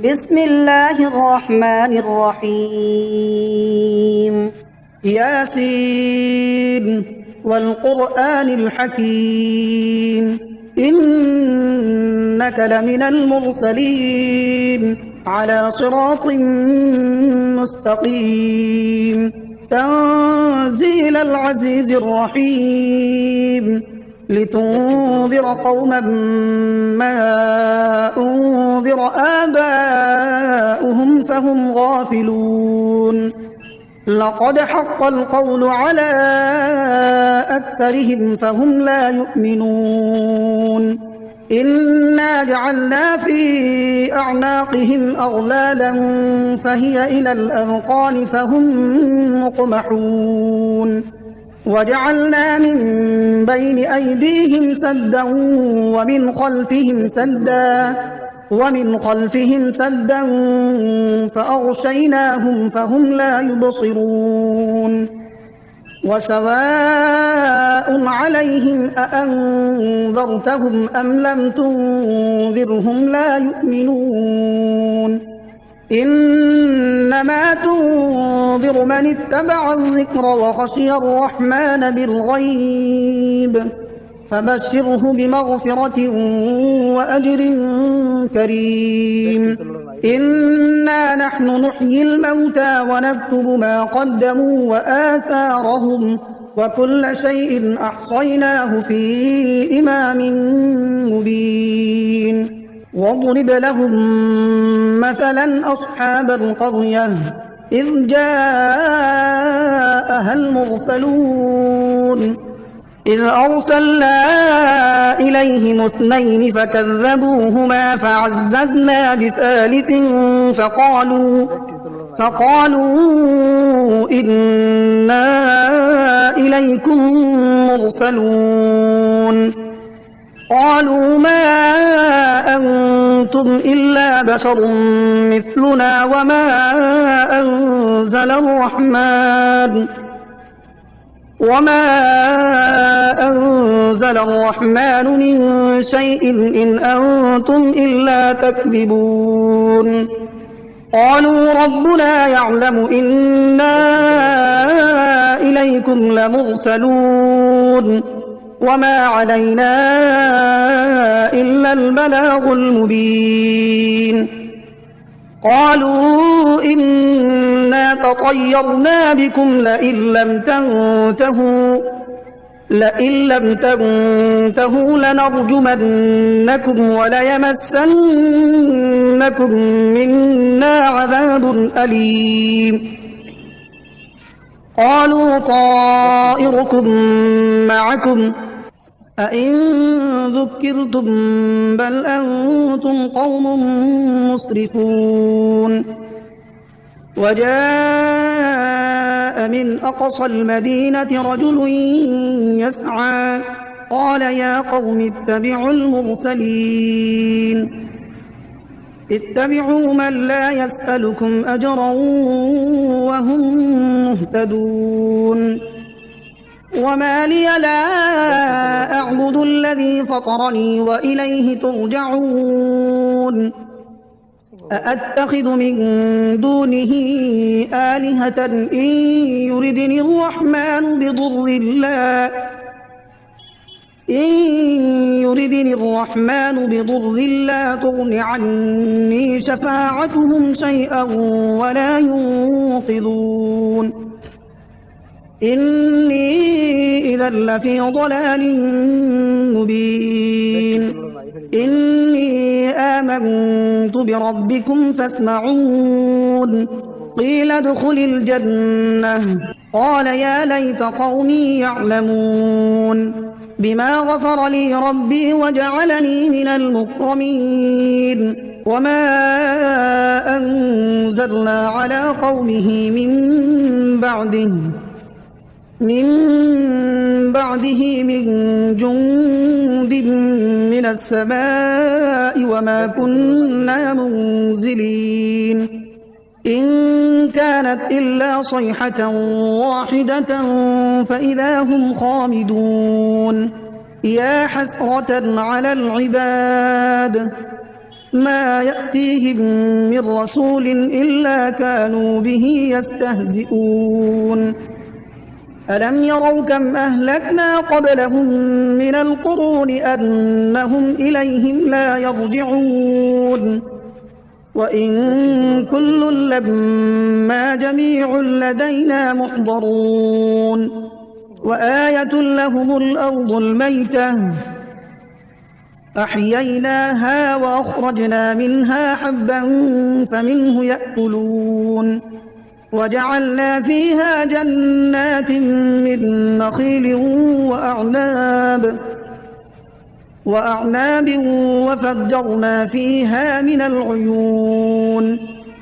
بسم الله الرحمن الرحيم. ياسين والقرآن الحكيم إنك لمن المرسلين على صراط مستقيم تنزيل العزيز الرحيم لتنذر قوما ما أنذر آباؤهم فهم غافلون لقد حق القول على أكثرهم فهم لا يؤمنون إنا جعلنا في أعناقهم أغلالا فهي إلى الأذقان فهم مقمحون وجعلنا من بين أيديهم سدا ومن خلفهم سدا فأغشيناهم فهم لا يبصرون وسواء عليهم أأنذرتهم أم لم تنذرهم لا يؤمنون إنما تنذر من اتبع الذكر وخشي الرحمن بالغيب فبشره بمغفرة وأجر كريم إنا نحن نحيي الموتى ونكتب ما قدموا وآثارهم وكل شيء أحصيناه في إمام مبين واضرب لهم مثلا أصحاب القرية إذ جاءها المرسلون إذ أرسلنا إليهم اثنين فكذبوهما فعززنا بثالث فقالوا إنا إليكم مرسلون قالوا ما أنتم إلا بشر مثلنا وما أنزل الرحمن من شيء إن أنتم إلا تكذبون قالوا ربنا يعلم إنا إليكم لمرسلون وما علينا إلا البلاغ المبين قالوا إنا تطيرنا بكم لئن لم تنتهوا لنرجمنكم وليمسنكم منا عذاب أليم قالوا طائركم معكم أئن ذكرتم بل أنتم قوم مسرفون وجاء من أقصى المدينة رجل يسعى قال يا قوم اتبعوا المرسلين اتبعوا من لا يسألكم أجرا وهم مهتدون وما لي لا أعبد الذي فطرني وإليه ترجعون أأتخذ من دونه آلهة إن يردني الرحمن بضر لا تغن عني شفاعتهم شيئا ولا ينقذون إني إذا لفي ضلال مبين إني آمنت بربكم فاسمعون قيل ادخل الجنة قال يا ليت قومي يعلمون بما غفر لي ربي وجعلني من المكرمين وما أنزلنا على قومه من بعده من جند من السماء وما كنا منزلين إن كانت إلا صيحة واحدة فإذا هم خامدون يا حسرة على العباد ما يأتيهم من رسول إلا كانوا به يستهزئون ألم يروا كم أهلكنا قبلهم من القرون أنهم إليهم لا يرجعون وإن كل لما جميع لدينا محضرون وآية لهم الأرض الميتة أحييناها وأخرجنا منها حبا فمنه يأكلون وجعلنا فيها جنات من نخيل وأعناب وفجرنا فيها من العيون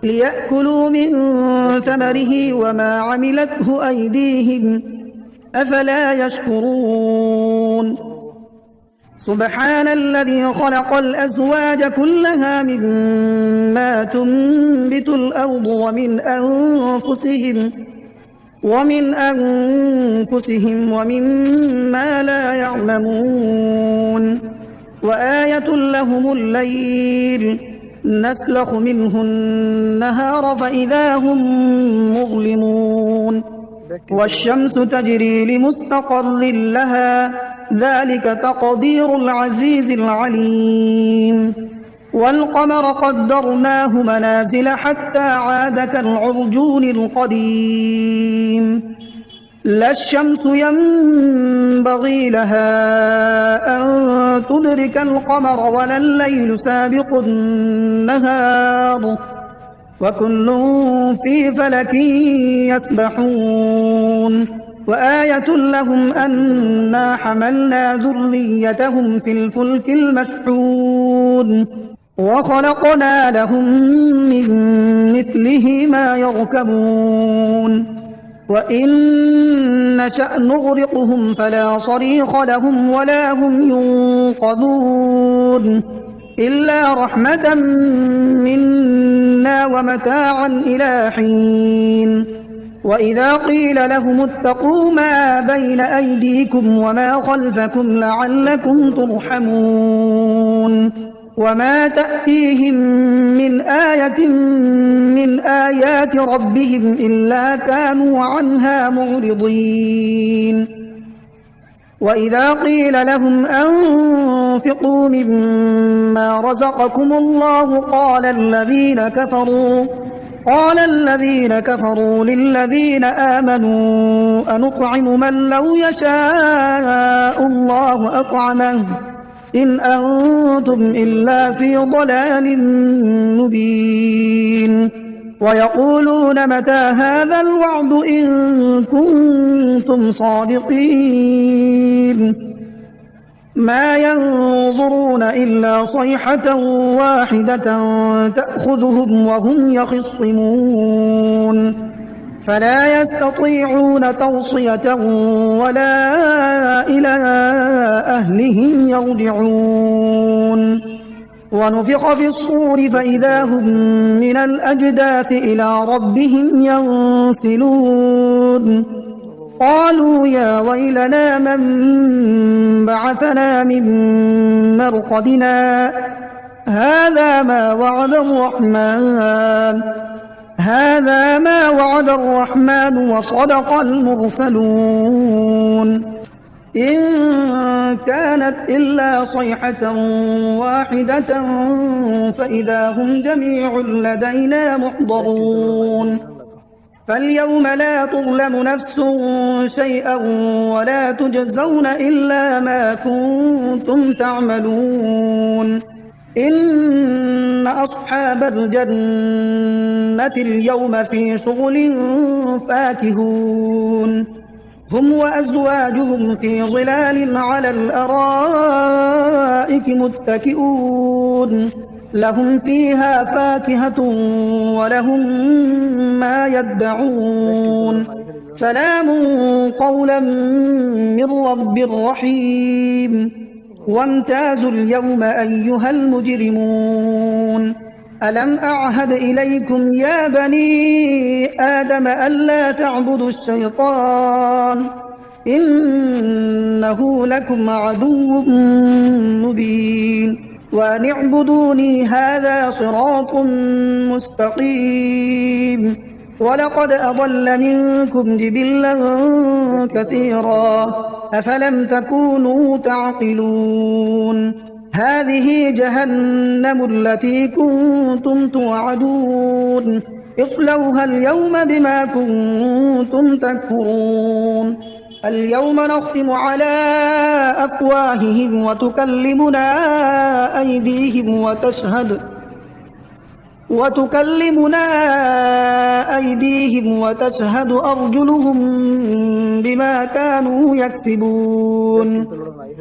ليأكلوا من ثمره وما عملته أيديهم أفلا يشكرون سبحان الذي خلق الأزواج كلها مما تنبت الأرض ومن أنفسهم ومما لا يعلمون وآية لهم الليل نسلخ منه النهار فإذا هم مظلمون والشمس تجري لمستقر لها ذلك تقدير العزيز العليم والقمر قدرناه منازل حتى عاد كالعرجون القديم لا الشمس ينبغي لها أن تدرك القمر ولا الليل سابق النهار وكل في فلك يسبحون وآية لهم أنا حملنا ذريتهم في الفلك المشحون وخلقنا لهم من مثله ما يركبون وإن نشأ نغرقهم فلا صريخ لهم ولا هم ينقذون إلا رحمة منا ومتاعا إلى حين وإذا قيل لهم اتقوا ما بين أيديكم وما خلفكم لعلكم ترحمون وما تأتيهم من آية من آيات ربهم إلا كانوا عنها معرضين وإذا قيل لهم أنفقوا مما رزقكم الله قال الذين كفروا للذين آمنوا أنطعم من لو يشاء الله أطعمه إن أنتم إلا في ضلال مبين ويقولون متى هذا الوعد إن كنتم صادقين ما ينظرون إلا صيحة واحدة تأخذهم وهم يخصمون فلا يستطيعون توصية ولا إلى أهلهم يرجعون ونفخ في الصور فإذا هم من الأجداث إلى ربهم ينسلون قالوا يا ويلنا من بعثنا من مرقدنا هذا ما وعد الرحمن وصدق المرسلون إن كانت إلا صيحة واحدة فإذا هم جميع لدينا محضرون فاليوم لا تظلم نفس شيئا ولا تجزون إلا ما كنتم تعملون إن أصحاب الجنة اليوم في شغل فاكهون هم وأزواجهم في ظلال على الأرائك متكئون لهم فيها فاكهة ولهم ما يدعون سلام قولا من رب رحيم وامتازوا اليوم أيها المجرمون ألم أعهد إليكم يا بني آدم ألا تعبدوا الشيطان إنه لكم عدو مبين وأن اعبدوني هذا صراط مستقيم. ولقد أضل منكم جبلا كثيرا أفلم تكونوا تعقلون. هذه جهنم التي كنتم توعدون اصلوها اليوم بما كنتم تكفرون. اليوم نختم على أفواههم وتكلمنا أيديهم وتشهد أرجلهم بما كانوا يكسبون.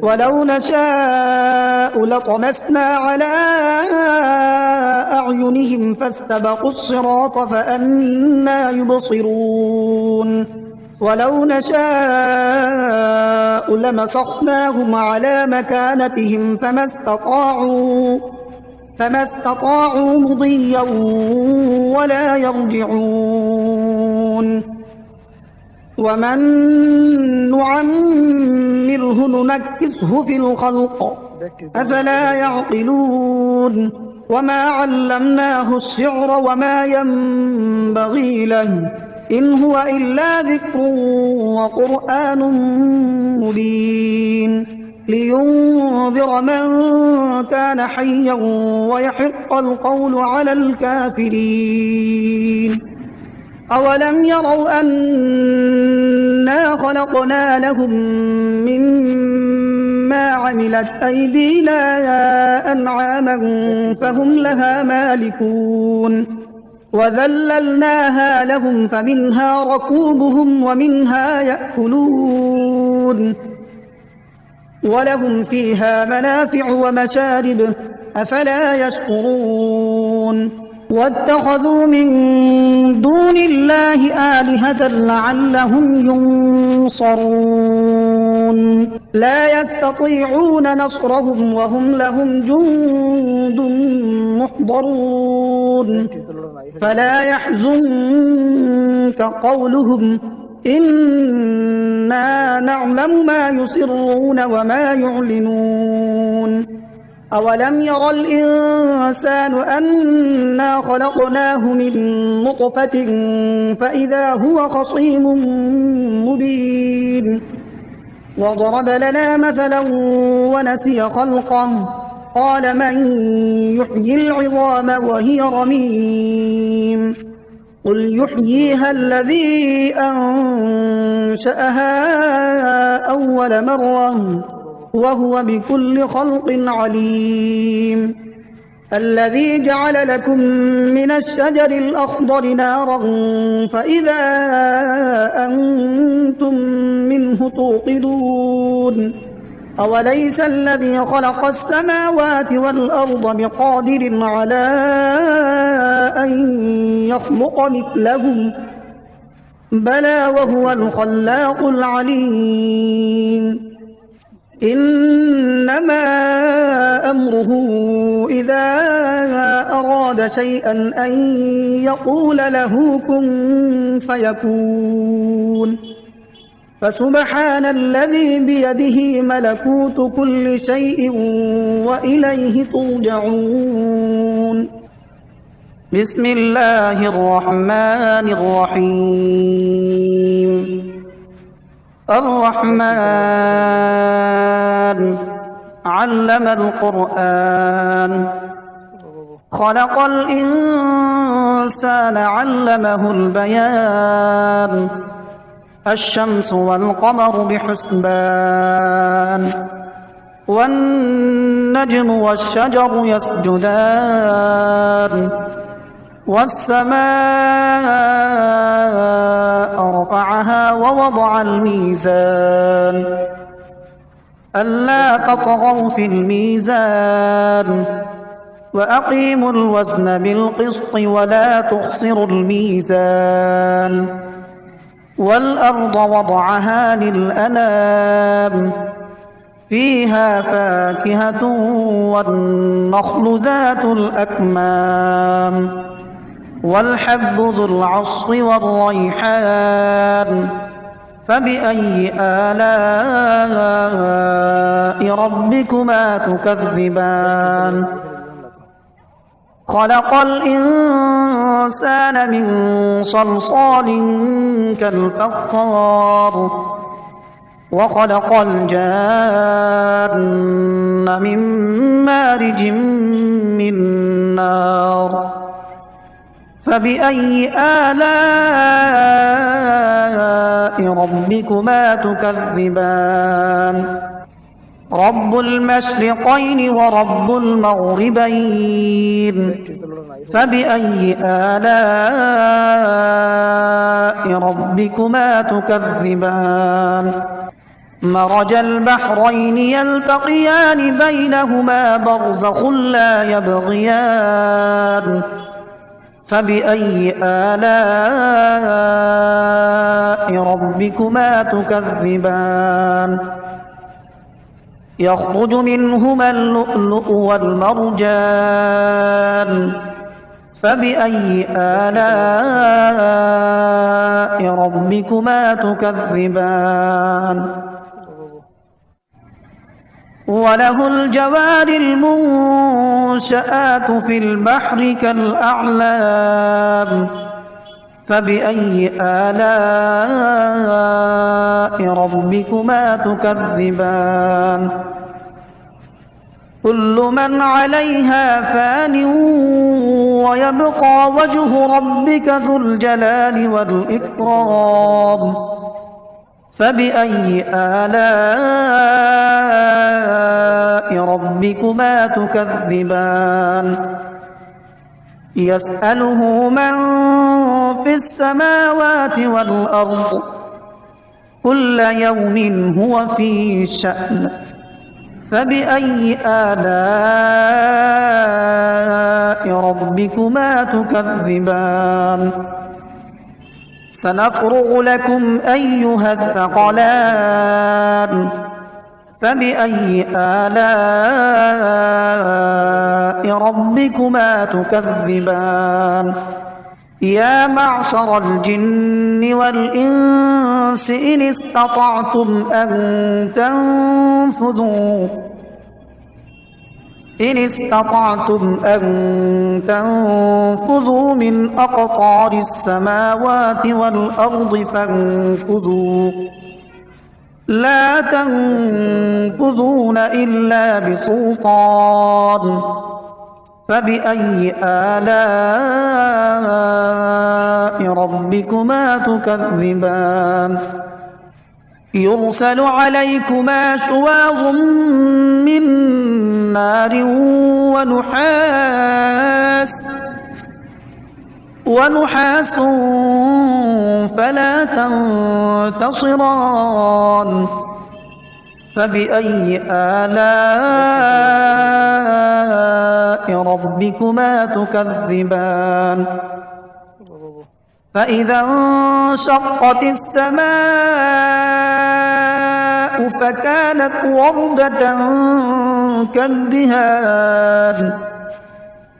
ولو نشاء لطمسنا على أعينهم فاستبقوا الصراط فأنى يبصرون. ولو نشاء لمسخناهم على مكانتهم فما استطاعوا مضيا ولا يرجعون. ومن نعمره ننكسه في الخلق أفلا يعقلون. وما علمناه الشعر وما ينبغي له إن هو إلا ذكر وقرآن مبين لينذر من كان حيا ويحق القول على الكافرين. أولم يروا أنا خلقنا لهم مما عملت أيدينا أنعاما فهم لها مالكون وذللناها لهم فمنها ركوبهم ومنها يأكلون ولهم فيها منافع ومشارب أفلا يشكرون. واتخذوا من دون الله آلهة لعلهم ينصرون لا يستطيعون نصرهم وهم لهم جند محضرون. فلا يحزنك قولهم إنا نعلم ما يسرون وما يعلنون. أولم ير الإنسان أنا خلقناه من نطفة فإذا هو خصيم مبين. وضرب لنا مثلا ونسي خلقه قال من يحيي العظام وهي رميم قل يحييها الذي أنشأها أول مرة وهو بكل خلق عليم. الذي جعل لكم من الشجر الأخضر نارا فإذا أنتم منه توقدون. أوليس الذي خلق السماوات والأرض بقادر على أن يخلق مثلهم بلى وهو الخلاق العليم. إنما أمره إذا أراد شيئا أن يقول له كن فيكون. فسبحان الذي بيده ملكوت كل شيء وإليه ترجعون. بسم الله الرحمن الرحيم. الرحمن علم القرآن خلق الإنسان علمه البيان. الشمس والقمر بحسبان والنجم والشجر يسجدان والسماء رفعها ووضع الميزان ألا تطغوا في الميزان وأقيموا الوزن بالقسط ولا تخسروا الميزان. والأرض وضعها للأنام فيها فاكهة والنخل ذات الأكمام والحب ذو العصف والريحان فبأي آلاء ربكما تكذبان خلق الإنسان من صلصال كالفخار وخلق الجان من مارج من نار فبأي آلاء ربكما تكذبان رب المشرقين ورب المغربين فبأي آلاء ربكما تكذبان مرج البحرين يلتقيان بينهما برزخ لا يبغيان فبأي آلاء ربكما تكذبان يخرج منهما اللؤلؤ والمرجان فبأي آلاء ربكما تكذبان وله الجوار المنشآت في البحر كالأعلام فبأي آلاء ربكما تكذبان كل من عليها فان ويبقى وجه ربك ذو الجلال والإكرام فبأي آلاء ربكما تكذبان يسأله من في السماوات والأرض كل يوم هو في شأن فبأي آلاء ربكما تكذبان سنفرغ لكم أيها الثقلان فبأي آلاء ربكما تكذبان يا معشر الجن والإنس إن استطعتم أن تنفذوا من أقطار السماوات والأرض فانفذوا لا تنفذون إلا بسلطان فبأي آلاء ربكما تكذبان يرسل عليكما شواظ من نار ونحاس فلا تنتصران فبأي آلاء ربكما تكذبان فإذا انشقت السماء فكانت وردة كالدهان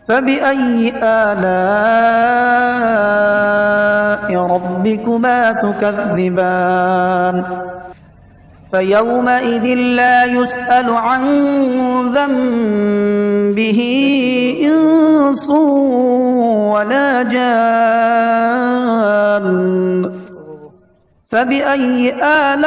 فبأي آلاء ربكما تكذبان فيومئذ لا يسأل عن ذنبه إنس ولا جان فبأي آلاء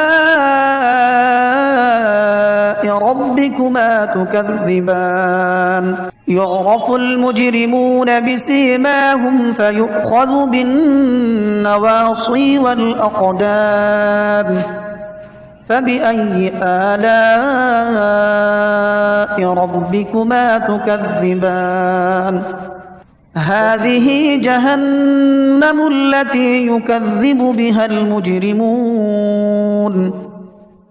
ربكما تكذبان يعرف المجرمون بسيماهم فيؤخذ بالنواصي والأقدام فبأي آلاء ربكما تكذبان هذه جهنم التي يكذب بها المجرمون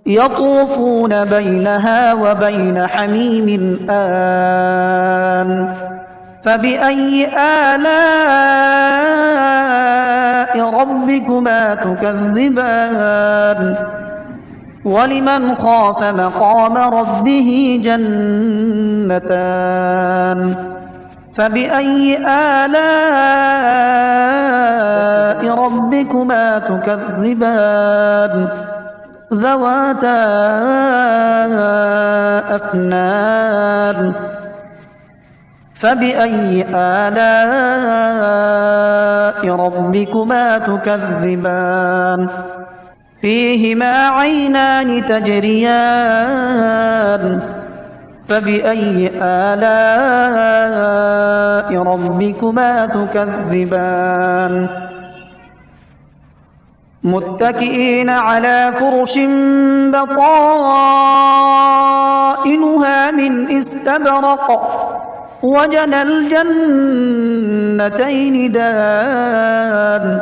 يطوفون بينها وبين حميم آن فبأي آلاء ربكما تكذبان ولمن خاف مقام ربه جنتان فبأي آلاء ربكما ربكما تكذبان ذواتا أفنان فبأي آلاء ربكما تكذبان فيهما عينان تجريان فبأي آلاء ربكما تكذبان متكئين على فرش بطائنها من استبرق وجنى الجنتين دان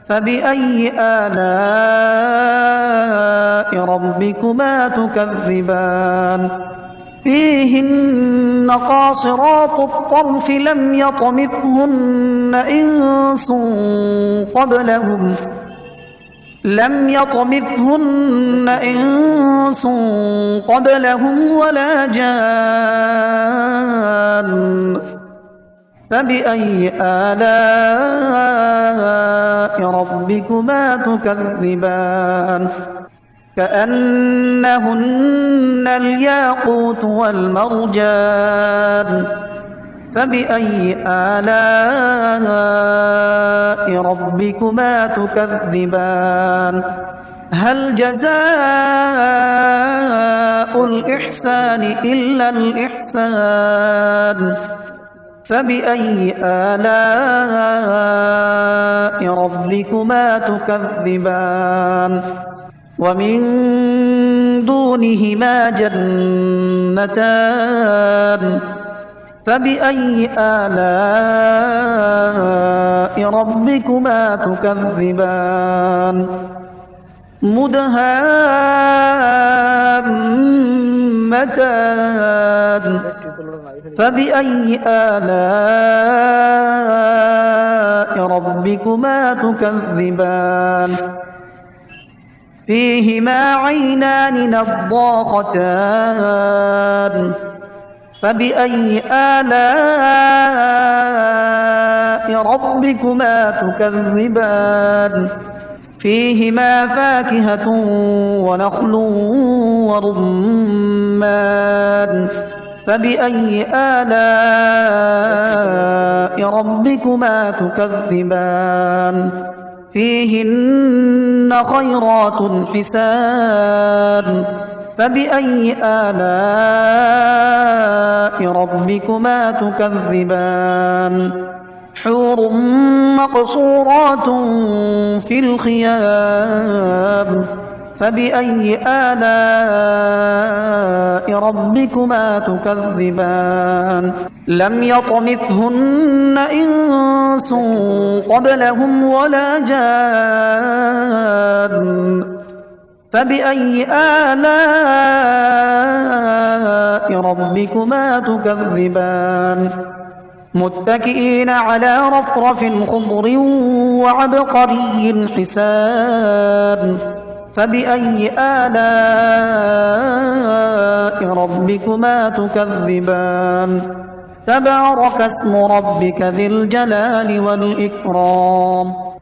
فبأي آلاء ربكما تكذبان فيهن قاصرات الطرف لم يطمثهن إنس قبلهم ولا جان فبأي آلاء ربكما تكذبان كأنهن الياقوت والمرجان فبأي آلاء ربكما تكذبان هل جزاء الإحسان إلا الإحسان فبأي آلاء ربكما تكذبان ومن دونهما جنتان فبأي آلاء ربكما تكذبان مدهامتان فبأي آلاء ربكما تكذبان فيهما عينان نضاختان فبأي آلاء ربكما تكذبان فيهما فاكهة ونخل ورمان فبأي آلاء ربكما تكذبان فيهن خيرات حسان فبأي آلاء ربكما تكذبان حور مقصورات في الخيام فبأي آلاء ربكما تكذبان لم يطمثهن إنس قبلهم ولا جان فبأي آلاء ربكما تكذبان متكئين على رفرف خضر وعبقري حسان فبأي آلاء ربكما تكذبان تبارك اسم ربك ذي الجلال والإكرام